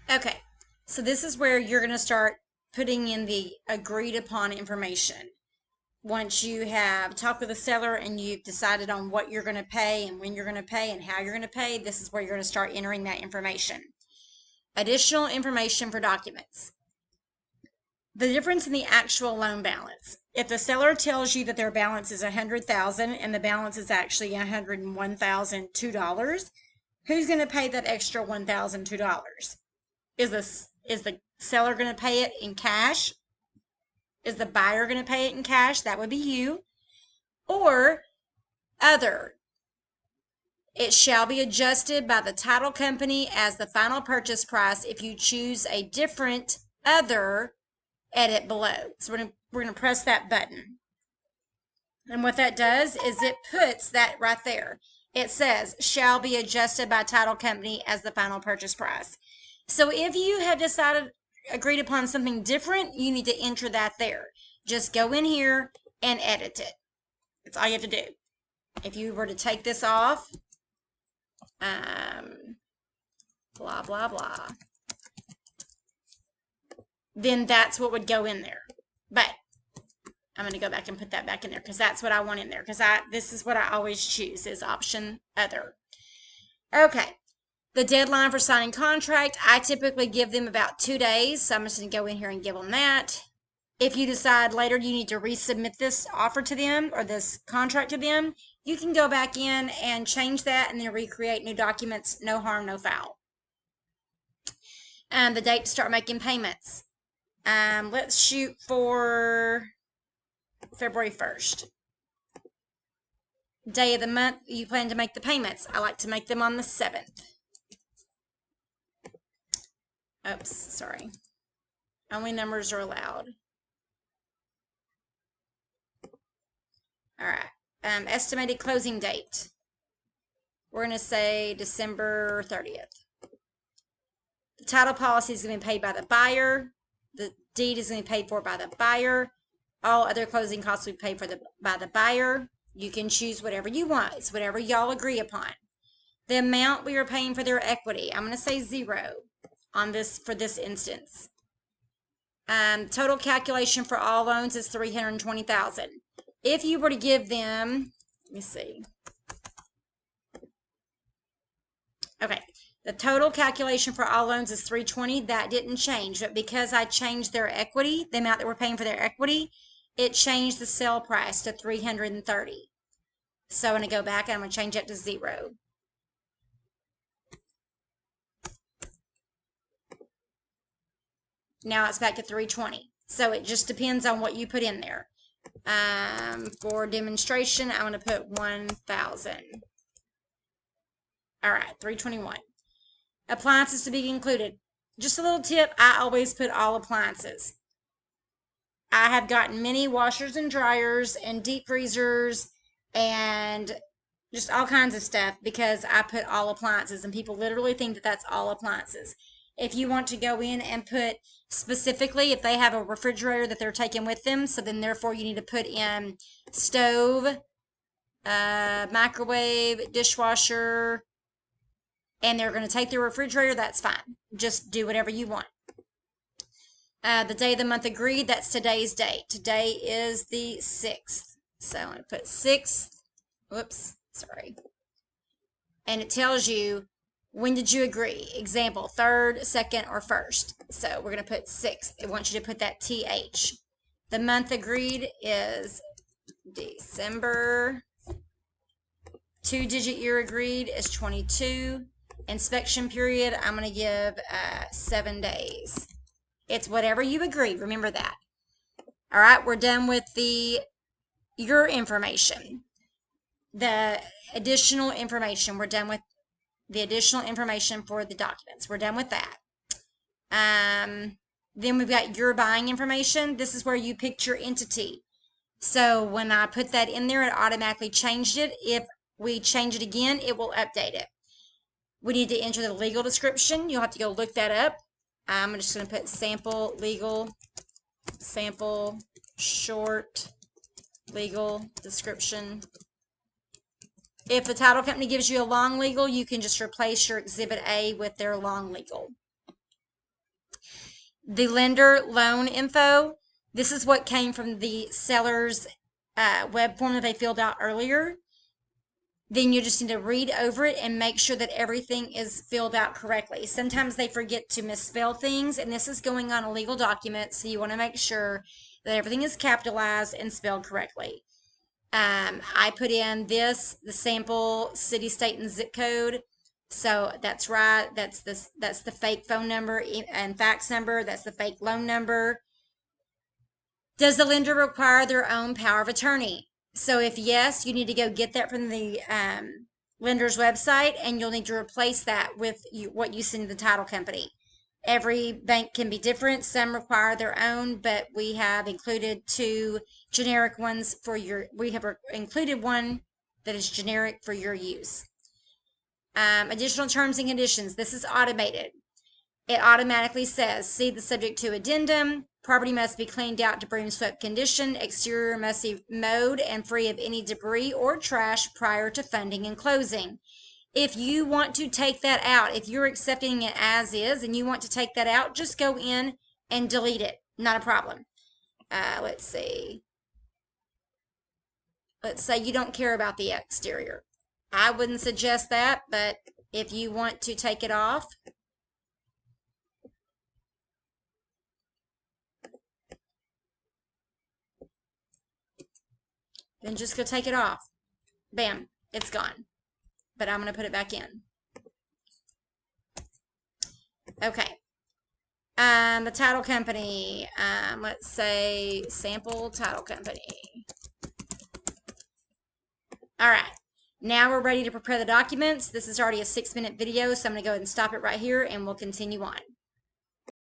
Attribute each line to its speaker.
Speaker 1: Okay, so this is where you're going to start putting in the agreed upon information. Once you have talked with the seller and you've decided on what you're going to pay and when you're going to pay and how you're going to pay, this is where you're going to start entering that information. Additional information for documents. The difference in the actual loan balance. If the seller tells you that their balance is $100,000 and the balance is actually $101,002, who's going to pay that extra $1,002? Is the seller going to pay it in cash? Is the buyer going to pay it in cash? That would be you. Or other. It shall be adjusted by the title company as the final purchase price if you choose a different other edit below. So we're going to press that button. And what that does is it puts that right there. It says shall be adjusted by title company as the final purchase price. So if you have agreed upon something different, you need to enter that there. Just go in here and edit it. That's all you have to do. If you were to take this off, blah, blah, blah, then that's what would go in there. But I'm going to go back and put that back in there because that's what I want in there, because this is what I always choose is option other. Okay. The deadline for signing contract, I typically give them about 2 days. So I'm just going to go in here and give them that. If you decide later you need to resubmit this offer to them or this contract to them, you can go back in and change that and then recreate new documents. No harm, no foul. The date to start making payments. Let's shoot for February 1st. Day of the month you plan to make the payments. I like to make them on the 7th. Oops, sorry. Only numbers are allowed. All right. Estimated closing date. We're going to say December 30th. The title policy is going to be paid by the buyer. The deed is going to be paid for by the buyer. All other closing costs will be paid for by the buyer. You can choose whatever you want. It's whatever y'all agree upon. The amount we are paying for their equity, I'm going to say 0 on this for this instance. Total calculation for all loans is $320,000. If you were to give them, let me see. Okay, the total calculation for all loans is $320,000. That didn't change, but because I changed their equity, the amount that we're paying for their equity, it changed the sale price to $330,000. So I'm going to go back and I'm going to change it to 0. Now it's back to $320,000. So it just depends on what you put in there. For demonstration, I'm going to put 1,000. All right, $321,000. Appliances to be included. Just a little tip, I always put all appliances. I have gotten many washers and dryers and deep freezers and just all kinds of stuff because I put all appliances, and people literally think that that's all appliances. If you want to go in and put specifically if they have a refrigerator that they're taking with them, so then therefore you need to put in stove, microwave, dishwasher, and they're going to take their refrigerator, that's fine. Just do whatever you want. The day of the month agreed, that's today's date. Today is the 6th. So I'm going to put 6th. Whoops, sorry. And it tells you when did you agree. Example, 3rd, 2nd, or 1st. So we're going to put 6th. It wants you to put that TH. The month agreed is December. 2-digit year agreed is 22. Inspection period, I'm going to give 7 days. It's whatever you agree. Remember that. All right, we're done with your information. The additional information, we're done with the additional information for the documents. We're done with that. Then we've got your buying information. This is where you picked your entity. So when I put that in there, it automatically changed it. If we change it again, it will update it. We need to enter the legal description. You'll have to go look that up. I'm just going to put sample legal, sample short legal description. If the title company gives you a long legal, you can just replace your Exhibit A with their long legal. the lender loan info. This is what came from the seller's web form that they filled out earlier. Then you just need to read over it and make sure that everything is filled out correctly. Sometimes they forget to misspell things, and this is going on a legal document, so you want to make sure that everything is capitalized and spelled correctly. I put in the sample city, state, and zip code. So that's right. That's the fake phone number and fax number. That's the fake loan number. Does the lender require their own power of attorney? So if yes, you need to go get that from the lender's website, and you'll need to replace that with what you send to the title company. Every bank can be different. Some require their own, but we have included 2 generic ones for your, we have included one that is generic for your use. Additional terms and conditions. This is automated. It automatically says, see the subject to addendum. Property must be cleaned out to broom swept condition. Exterior must be mowed and free of any debris or trash prior to funding and closing. If you want to take that out, if you're accepting it as is and you want to take that out, just go in and delete it. Not a problem. Let's see. Let's say you don't care about the exterior. I wouldn't suggest that, but if you want to take it off, then just go take it off. Bam, it's gone. But I'm going to put it back in. Okay. The title company, let's say sample title company. All right. Now we're ready to prepare the documents. This is already a 6-minute video, so I'm going to go ahead and stop it right here, and we'll continue on.